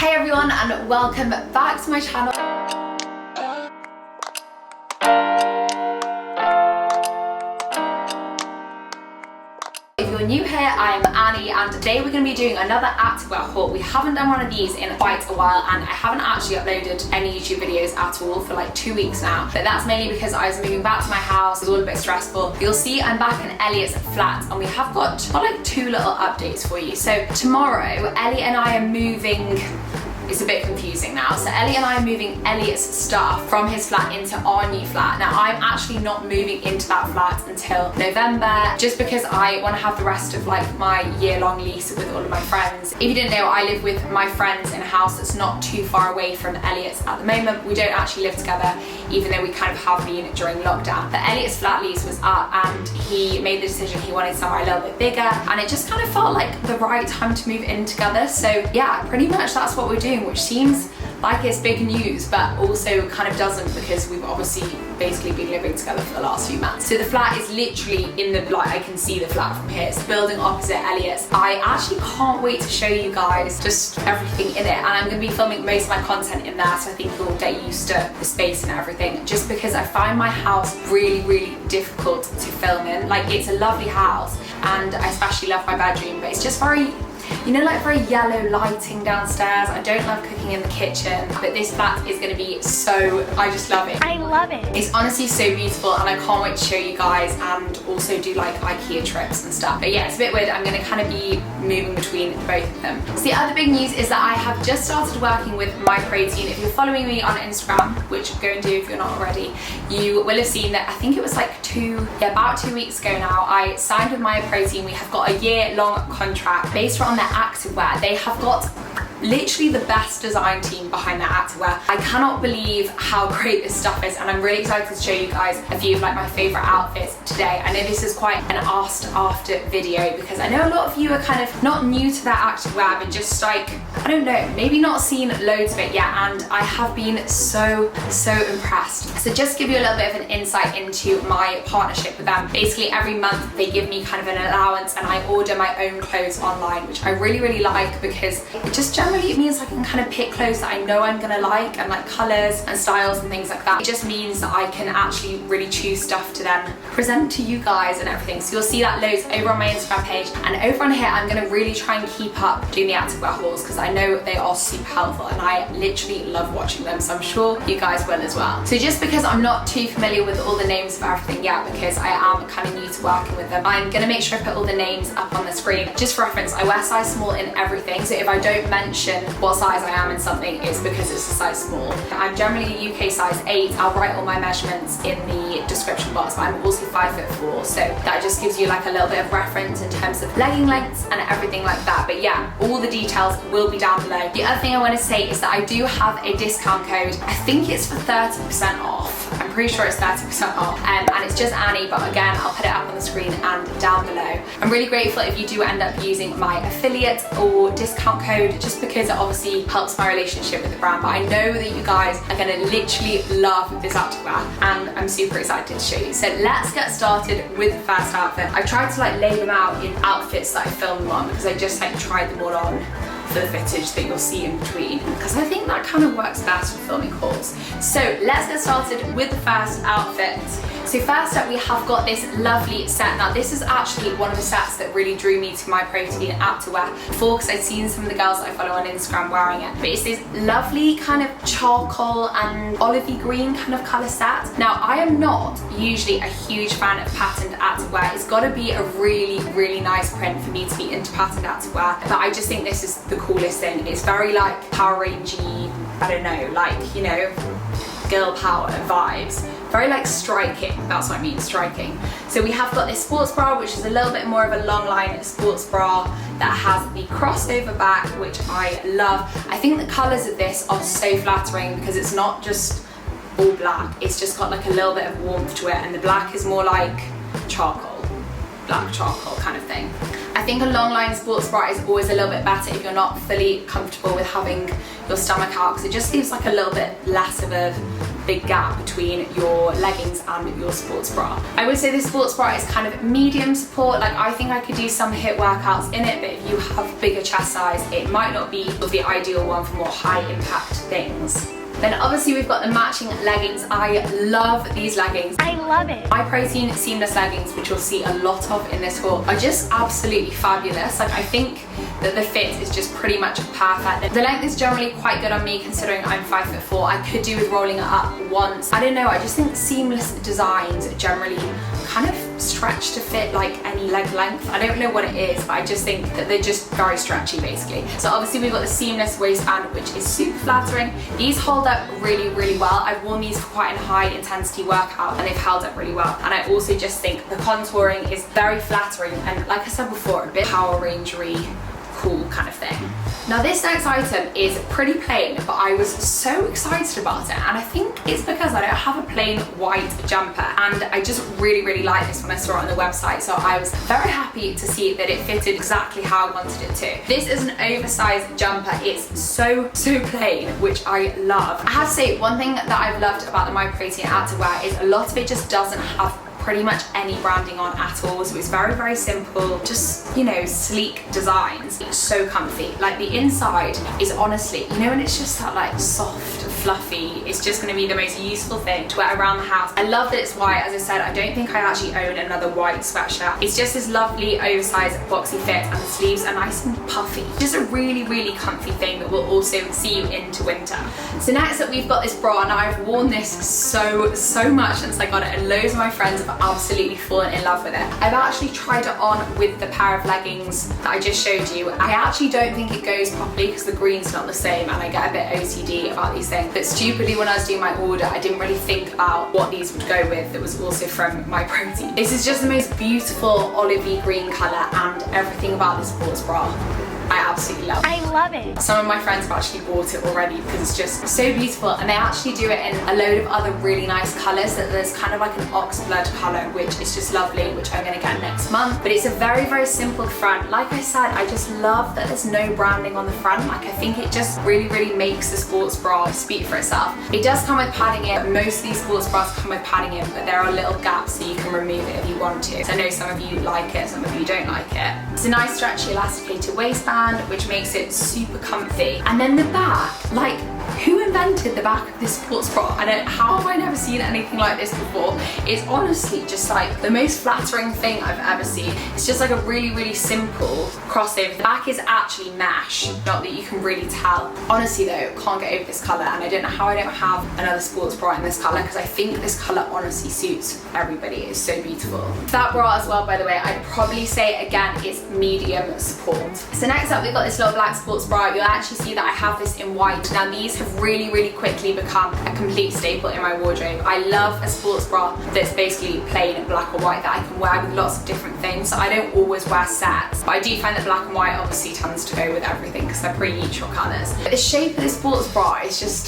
Hey everyone, and welcome back to my channel. If you're new here, I am Annie, and today we're going to be doing another activewear haul. We haven't done one of these in quite a while, and I haven't actually uploaded any YouTube videos at all for like 2 weeks now. But that's mainly because I was moving back to my house. It was all a bit stressful. You'll see I'm back in Elliot's flat, and we have got like 2 little updates for you. So tomorrow, Elliot and I are moving. It's a bit confusing now. So Elliot and I are moving Elliot's stuff from his flat into our new flat. Now I'm actually not moving into that flat until November, just because I want to have the rest of like my year-long lease with all of my friends. If you didn't know, I live with my friends in a house that's not too far away from Elliot's at the moment. We don't actually live together, even though we kind of have been during lockdown. But Elliot's flat lease was up, and he made the decision he wanted somewhere a little bit bigger, and it just kind of felt like the right time to move in together. So yeah, pretty much that's what we're doing, which seems like it's big news, but also kind of doesn't, because we've obviously basically been living together for the last few months. So the flat is literally in the, like, I can see the flat from here. It's the building opposite Elliot's. I actually can't wait to show you guys just everything in it, and I'm going to be filming most of my content in there, so I think you'll get used to the space and everything, just because I find my house really difficult to film in. Like, it's a lovely house, and I especially love my bedroom, but it's just very, you know, like very yellow lighting downstairs. I don't love cooking in the kitchen, but this flat is going to be so, I just love it. I love it. It's honestly so beautiful, and I can't wait to show you guys and also do like IKEA trips and stuff. But yeah, it's a bit weird. I'm going to kind of be moving between both of them. So the other big news is that I have just started working with MYPROTEIN. If you're following me on Instagram, which go and do if you're not already, you will have seen that I think it was like about 2 weeks ago now, I signed with MYPROTEIN. We have got a year-long contract based on their activewear. They have got literally the best design team behind their activewear. I cannot believe how great this stuff is, and I'm really excited to show you guys a few of like my favorite outfits today. I know this is quite an asked after video, because I know a lot of you are kind of not new to that activewear, but just like, I don't know, maybe not seen loads of it yet, and I have been so impressed. So just to give you a little bit of an insight into my partnership with them, basically every month they give me kind of an allowance, and I order my own clothes online, which I really like, because it just generally means I can kind of pick clothes that I know I'm gonna like, and like colours and styles and things like that. It just means that I can actually really choose stuff to then present to you guys and everything. So you'll see that loads over on my Instagram page, and over on here I'm gonna really try and keep up doing the activewear hauls, because I know they are super helpful and I literally love watching them, so I'm sure you guys will as well. So just because I'm not too familiar with all the names of everything yet, because I am kind of new to working with them, I'm gonna make sure I put all the names up on the screen. Just for reference, I wear size small in everything, so if I don't mention what size I am in something, it's because it's a size small. I'm generally UK size 8. I'll write all my measurements in the description box, but I'm also 5'4", so that just gives you like a little bit of reference in terms of legging lengths and everything like that. But yeah, all the details will be down below. The other thing I want to say is that I do have a discount code. I think it's for 30% off. I'm pretty sure it's 30% off, and it's just Annie, but again, I'll put it up on the screen and down below. I'm really grateful if you do end up using my affiliate or discount code, just because it obviously helps my relationship with the brand. But I know that you guys are gonna literally love this activewear, and I'm super excited to show you. So let's get started with the first outfit. I tried to like lay them out in outfits that I filmed them on, because I just like tried them all on for the footage that you'll see in between, because I think that kind of works best for filming hauls. So let's get started with the first outfit. So first up, we have got this lovely set. Now this is actually one of the sets that really drew me to MYPROTEIN activewear before, because I'd seen some of the girls that I follow on Instagram wearing it. But it's this lovely kind of charcoal and olivey green kind of colour set. Now I am not usually a huge fan of patterned activewear. It's got to be a really nice print for me to be into patterned activewear, but I just think this is the coolest thing. It's very like Power Rangey, I don't know, like, you know, girl power vibes. Very like striking, that's what I mean, striking. So we have got this sports bra, which is a little bit more of a long line sports bra that has the crossover back, which I love. I think the colours of this are so flattering, because it's not just all black, it's just got like a little bit of warmth to it, and the black is more like charcoal. black charcoal kind of thing. I think a Longline Sports Bra is always a little bit better if you're not fully comfortable with having your stomach out, because it just leaves like a little bit less of a big gap between your leggings and your sports bra. I would say this sports bra is kind of medium support. Like, I think I could do some HIIT workouts in it, but if you have bigger chest size, it might not be the ideal one for more high impact things. Then obviously we've got the matching leggings. I love these leggings. I love it. MYPROTEIN seamless leggings, which you'll see a lot of in this haul, are just absolutely fabulous. Like, I think that the fit is just pretty much perfect. The length is generally quite good on me considering I'm 5'4". I could do with rolling it up once. I don't know, I just think seamless designs generally kind of stretch to fit like any leg length. I don't know what it is, but I just think that they're just very stretchy basically. So obviously we've got the seamless waistband, which is super flattering. These hold up really, really well. I've worn these for quite a high intensity workout and they've held up really well. And I also just think the contouring is very flattering and, like I said before, a bit Power Rangery cool kind of thing. Now this next item is pretty plain, but I was so excited about it, and I think it's because I don't have a plain white jumper, and I just really, really liked this when I saw it on the website, so I was very happy to see that it fitted exactly how I wanted it to. This is an oversized jumper. It's so plain, which I love. I have to say, one thing that I've loved about the MYPROTEIN activewear is a lot of it just doesn't have pretty much any branding on at all, so it's very, very simple, just, you know, sleek designs. It's so comfy. Like, the inside is honestly, you know, and it's just that like soft, fluffy, it's just going to be the most useful thing to wear around the house. I love that it's white. As I said, I don't think I actually own another white sweatshirt. It's just this lovely oversized boxy fit, and the sleeves are nice and puffy. Just a really, really comfy thing that will also see you into winter. So next up we've got this bra. Now I've worn this so much since I got it, and loads of my friends have absolutely fallen in love with it. I've actually tried it on with the pair of leggings that I just showed you. I actually don't think it goes properly because the green's not the same, and I get a bit OCD about these things. But stupidly, when I was doing my order, I didn't really think about what these would go with that was also from MYPROTEIN. This is just the most beautiful olivey green colour, and everything about this sports bra I absolutely love. I love it. Some of my friends have actually bought it already because it's just so beautiful, and they actually do it in a load of other really nice colours. That there's kind of like an oxblood colour, which is just lovely, which I'm going to get next month. But it's a very, very simple front. Like I said, I just love that there's no branding on the front. Like, I think it just really, really makes the sports bra speak for itself. It does come with padding in. Most of these sports bras come with padding in, but there are little gaps so you can remove it if you want to. So I know some of you like it, some of you don't like it. It's a nice stretchy elasticated waistband, which makes it super comfy. And then the back, like, who invented the back of this sports bra? How have I never seen anything like this before? It's honestly just like the most flattering thing I've ever seen. It's just like a really, really simple crossover. The back is actually mesh, not that you can really tell. Honestly though, can't get over this colour, and I don't know how I don't have another sports bra in this colour, because I think this colour honestly suits everybody. It's so beautiful. That bra as well, by the way, I'd probably say again it's medium support. So next up we've got this little black sports bra. You'll actually see that I have this in white. Now these have really, really quickly become a complete staple in my wardrobe. I love a sports bra that's basically plain and black or white that I can wear with lots of different things. So I don't always wear sets, but I do find that black and white obviously tends to go with everything because they're pretty neutral colours. But the shape of this sports bra is just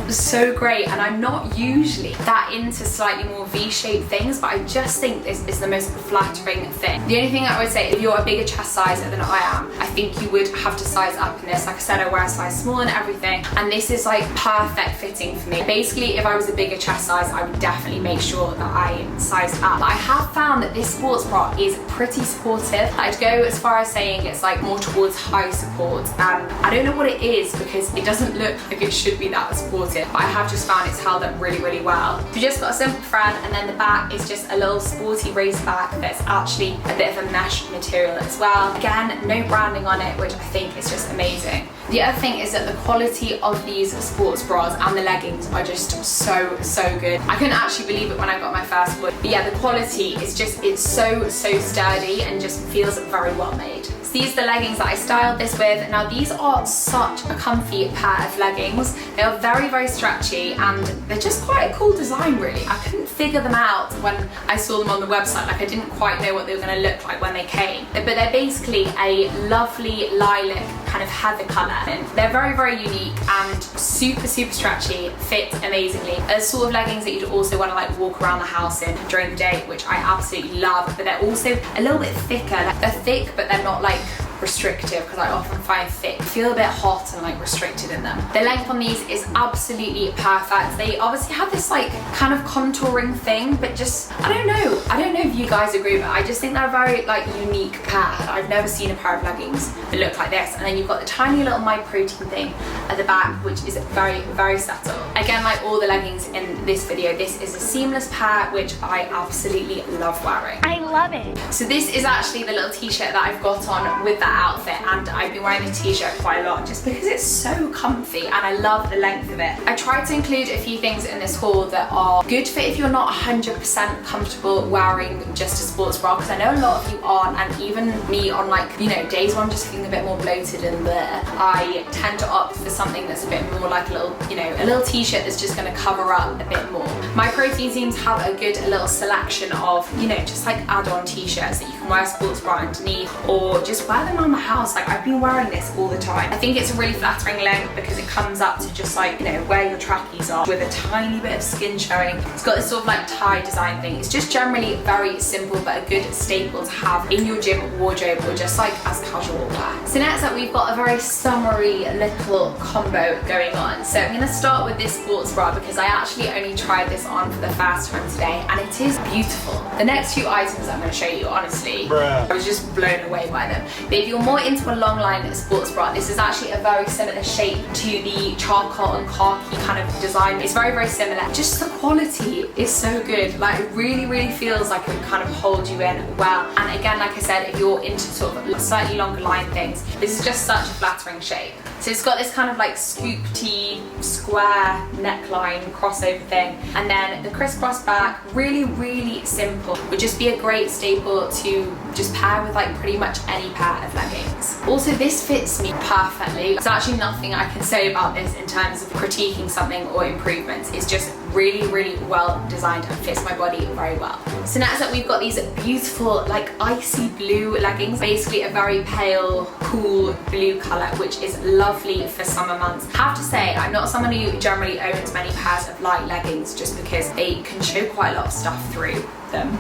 so great, and I'm not usually that into slightly more V-shaped things, but I just think this is the most flattering thing. The only thing I would say, if you're a bigger chest size than I am, I think you would have to size up in this. Like I said, I wear a size small and everything, and this is like perfect fitting for me. Basically, if I was a bigger chest size, I would definitely make sure that I sized up. But I have found that this sports bra is pretty supportive. I'd go as far as saying it's like more towards high support, and I don't know what it is because it doesn't look like it should be that supportive, but I have just found it's held up really, really well. We've just got a simple front, and then the back is just a little sporty race back that's actually a bit of a mesh material as well. Again, no branding on it, which I think is just amazing. The other thing is that the quality of these sports bras and the leggings are just so good. I couldn't actually believe it when I got my first one. But yeah, the quality is just, it's so sturdy and just feels very well made. So these are the leggings that I styled this with. Now these are such a comfy pair of leggings. They are very, very stretchy, and they're just quite a cool design really. I couldn't figure them out when I saw them on the website. Like, I didn't quite know what they were going to look like when they came. But they're basically a lovely lilac kind of heather colour. And they're very, very unique and super, super stretchy, fit amazingly. They're sort of leggings that you'd also want to like walk around the house in during the day, which I absolutely love, but they're also a little bit thicker. Like, they're thick, but they're not like restrictive, because I often find thick feel a bit hot and like restricted in them. The length on these is absolutely perfect. They obviously have this like kind of contouring thing, but just I don't know if you guys agree, but I just think they're a very like unique pair. I've never seen a pair of leggings that look like this. And then you've got the tiny little MYPROTEIN thing at the back, which is very, very subtle. Again, like all the leggings in this video, this is a seamless pair, which I absolutely love wearing. I love it. So this is actually the little t-shirt that I've got on with that outfit, and I've been wearing the t-shirt quite a lot just because it's so comfy and I love the length of it. I tried to include a few things in this haul that are good for if you're not 100% comfortable wearing just a sports bra, because I know a lot of you aren't, and even me on like, you know, days where I'm just feeling a bit more bloated and there, I tend to opt for something that's a bit more like a little, you know, a little t-shirt that's just going to cover up a bit more. MYPROTEIN seems to have a good little selection of, you know, just like add-on t-shirts that you can wear a sports bra underneath, or just wear them around the house. Like I've been wearing this all the time. I think it's a really flattering length because it comes up to just like, you know, where your trackies are with a tiny bit of skin showing. It's got this sort of like tie design thing. It's just generally very simple but a good staple to have in your gym wardrobe or just like as casual wear. So next up we've got a very summery little combo going on. So I'm going to start with this sports bra because I actually only tried this on for the first time today and it is beautiful. The next two items I'm going to show you, honestly, I was just blown away by them. But if you're more into a Longline Sports Bra, this is actually a very similar shape to the charcoal and khaki kind of design. It's very, very similar. Just the quality is so good. Like it really, really feels like it would kind of hold you in well. And again, like I said, if you're into sort of slightly longer line things, this is just such a flattering shape. So it's got this kind of like scoop tee, square neckline, crossover thing. And then the crisscross back, really, really simple. Would just be a great staple to just pair with like pretty much any pair of leggings. Also, this fits me perfectly. There's actually nothing I can say about this in terms of critiquing something or improvements. It's just really, really well designed and fits my body very well. So next up we've got these beautiful like icy blue leggings, basically a very pale, cool blue colour, which is lovely for summer months. I have to say, I'm not someone who generally owns many pairs of light leggings just because they can show quite a lot of stuff through them,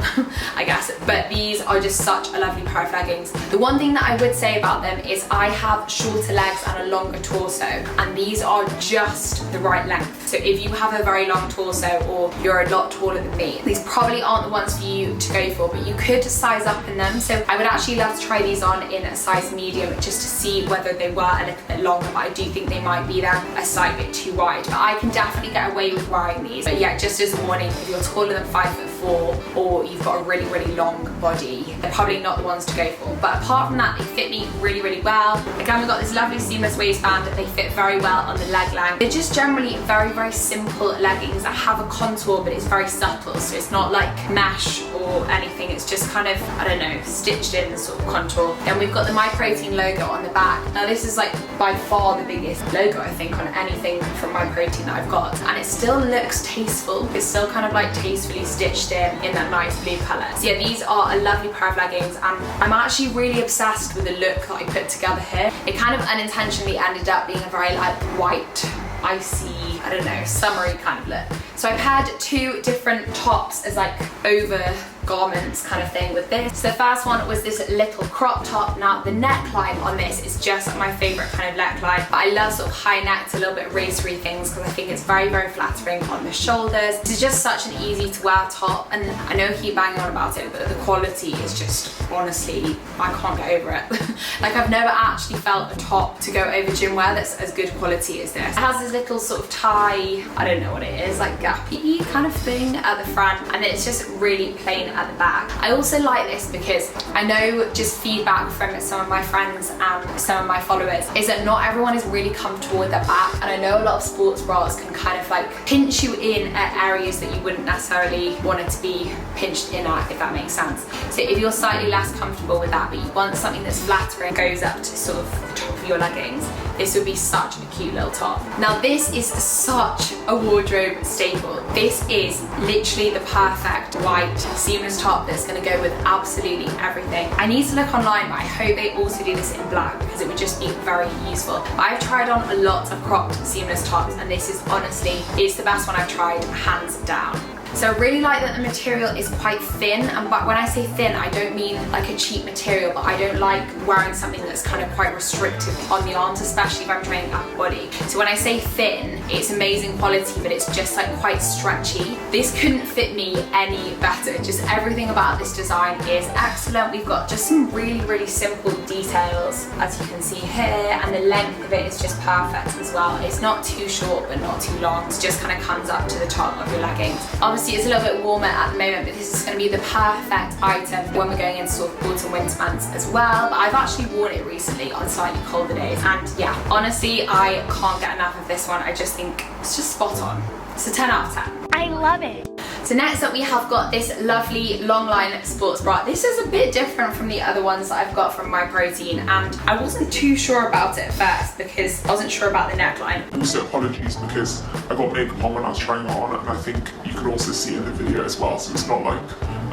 I guess, but these are just such a lovely pair of leggings. The one thing that I would say about them is I have shorter legs and a longer torso, and these are just the right length. So if you have a very long torso or you're a lot taller than me, these probably aren't the ones for you to go for, but you could size up in them. So I would actually love to try these on in a size medium just to see whether they were a little bit longer, but I do think they might be there a slight bit too wide, but I can definitely get away with wearing these. But yeah, just as a warning, if you're taller than 5'4" or you've got a really, really long body, they're probably not the ones to go for. But apart from that, they fit me really, really well. Again, we've got this lovely seamless waistband. They fit very well on the leg length. They're just generally very, very simple leggings that have a contour, but it's very subtle. So it's not like mesh or anything. It's just kind of, I don't know, stitched in sort of contour. Then we've got the MYPROTEIN logo on the back. Now this is like by far the biggest logo, I think, on anything from MYPROTEIN that I've got. And it still looks tasteful. It's still kind of like tastefully stitched in that nice blue colour. So yeah, these are a lovely pair of leggings, and I'm actually really obsessed with the look that I put together here. It kind of unintentionally ended up being a very like white, icy, I don't know, summery kind of look. So I paired two different tops as like over garments kind of thing with this. So the first one was this little crop top. Now the neckline on this is just my favourite kind of neckline, but I love sort of high necked, a little bit racery things because I think it's very, very flattering on the shoulders. It's just such an easy to wear top, and I know I keep banging on about it, but the quality is just, honestly, I can't get over it. Like I've never actually felt a top to go over gym wear that's as good quality as this. It has this little sort of tie, I don't know what it is, like gappy kind of thing at the front, and it's just really plain at the back. I also like this because I know just feedback from some of my friends and some of my followers is that not everyone is really comfortable with their back, and I know a lot of sports bras can kind of like pinch you in at areas that you wouldn't necessarily want it to be pinched in at, if that makes sense. So if you're slightly less comfortable with that but you want something that's flattering, goes up to sort of the top for your leggings, this would be such a cute little top. Now this is such a wardrobe staple. This is literally the perfect white seamless top that's going to go with absolutely everything. I need to look online, but I hope they also do this in black because it would just be very useful. I've tried on a lot of cropped seamless tops, and this is honestly, it's the best one I've tried, hands down. So I really like that the material is quite thin, and when I say thin, I don't mean like a cheap material, but I don't like wearing something that's kind of quite restrictive on the arms, especially if I'm training upper body. So when I say thin, it's amazing quality, but it's just like quite stretchy. This couldn't fit me any better. Just everything about this design is excellent. We've got just some really, really simple details, as you can see here, and the length of it is just perfect as well. It's not too short, but not too long. It just kind of comes up to the top of your leggings. Obviously, it's a little bit warmer at the moment, but this is going to be the perfect item when we're going into sort of autumn winter months as well. But I've actually worn it recently on slightly colder days, and yeah, honestly, I can't get enough of this one. I just think it's just spot on. It's a 10 out of 10. I love it. So next up we have got this lovely Longline Sports Bra. This is a bit different from the other ones that I've got from MYPROTEIN, and I wasn't too sure about it at first because I wasn't sure about the neckline. Also apologies because I got makeup on when I was trying it on, and I think you can also see it in the video as well, so it's not like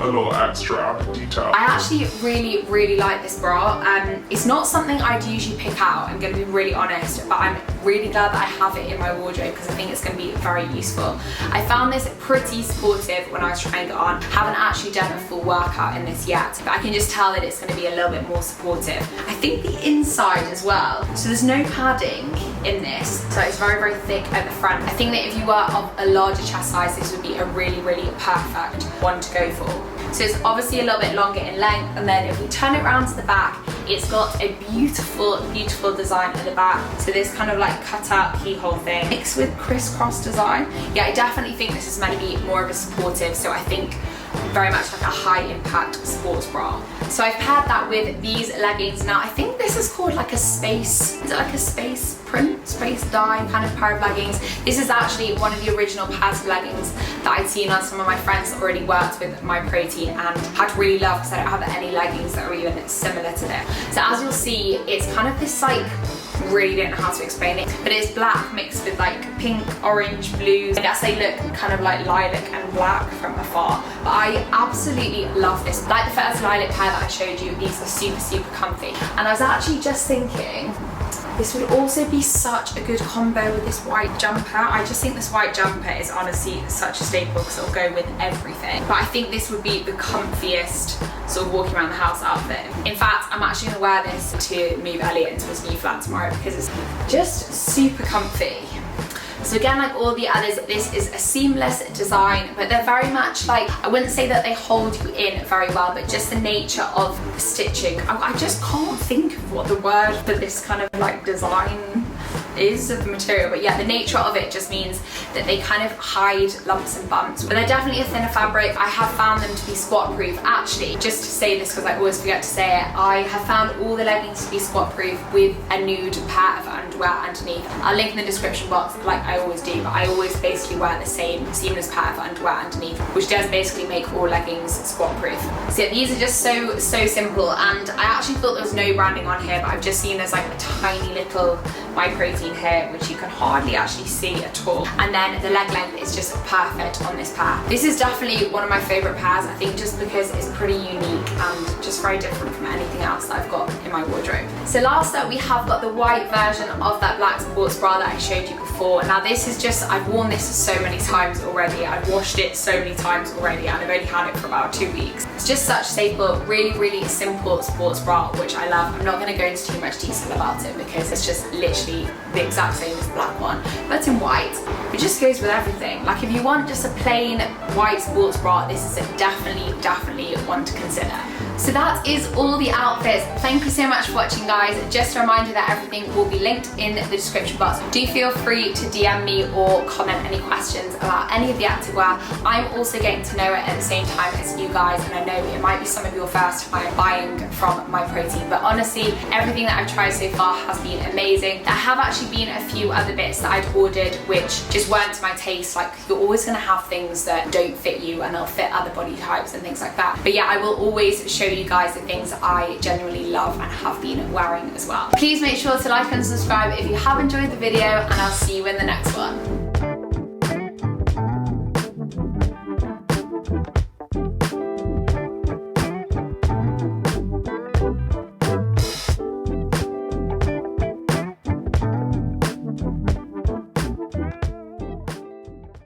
a lot of extra detail. I actually really, really like this bra. It's not something I'd usually pick out, I'm going to be really honest, but I'm really glad that I have it in my wardrobe because I think it's going to be very useful. I found this pretty supportive when I was trying it on. Haven't actually done a full workout in this yet, but I can just tell that it's going to be a little bit more supportive. I think the inside as well, so there's no padding in this, so it's very, very thick at the front. I think that if you were of a larger chest size, this would be a really, really perfect one to go for. So it's obviously a little bit longer in length, and then if we turn it around to the back, it's got a beautiful, beautiful design at the back. So this kind of like cut out keyhole thing mixed with crisscross design. Yeah, I definitely think this is meant to be more of a supportive, so I think very much like a high impact sports bra. So I've paired that with these leggings. Now I think this is called like a space, is it like a space print, space dye kind of pair of leggings. This is actually one of the original pairs of leggings that I'd seen on some of my friends that already worked with MYPROTEIN and had really loved because I don't have any leggings that are even similar to this. So as you'll see, it's kind of this like, really don't know how to explain it, but it's black mixed with like pink, orange, blues. I guess they look kind of like lilac and black from afar, but I absolutely love this. Like the first lilac pair that I showed you, these are super, super comfy. And I was actually just thinking, this would also be such a good combo with this white jumper. I just think this white jumper is honestly such a staple because it'll go with everything. But I think this would be the comfiest sort of walking around the house outfit. In fact, I'm actually gonna wear this to move Elliot into his new flat tomorrow because it's just super comfy. So again, like all the others, this is a seamless design, but they're very much like, I wouldn't say that they hold you in very well, but just the nature of the stitching. I just can't think of what the word for this kind of like design is of the material, but yeah, the nature of it just means that they kind of hide lumps and bumps, but they're definitely a thinner fabric. I have found them to be squat proof. Actually, just to say this because I always forget to say it, I have found all the leggings to be squat proof with a nude pair of underwear underneath. I'll link in the description box like I always do, but I always basically wear the same seamless pair of underwear underneath, which does basically make all leggings squat proof. So yeah, these are just so simple, and I actually thought there was no branding on here, but I've just seen there's like a tiny little MYPROTEIN here, which you can hardly actually see at all. And then the leg length is just perfect on this pair. This is definitely one of my favorite pairs, I think, just because it's pretty unique and just very different from anything else that I've got in my wardrobe. So last up, we have got the white version of that black sports bra that I showed you before. Now this is just, I've worn this so many times already. I've washed it so many times already, and I've only had it for about 2 weeks. It's just such a staple, really simple sports bra, which I love. I'm not going to go into too much detail about it because it's just literally the exact same as the black one, but in white. It just goes with everything. Like if you want just a plain white sports bra, this is definitely one to consider. So that is all the outfits. Thank you so much for watching, guys. Just a reminder that everything will be linked in the description box. Do feel free to DM me or comment any questions about any of the activewear. I'm also getting to know it at the same time as you guys, and I know it might be some of your first time buying from MYPROTEIN, but honestly, everything that I've tried so far has been amazing. There have actually been a few other bits that I'd ordered which just weren't to my taste. Like, you're always gonna have things that don't fit you and they'll fit other body types and things like that. But yeah, I will always show you guys the things that I genuinely love and have been wearing as well. Please make sure to like and subscribe if you have enjoyed the video, and I'll see you in the next one.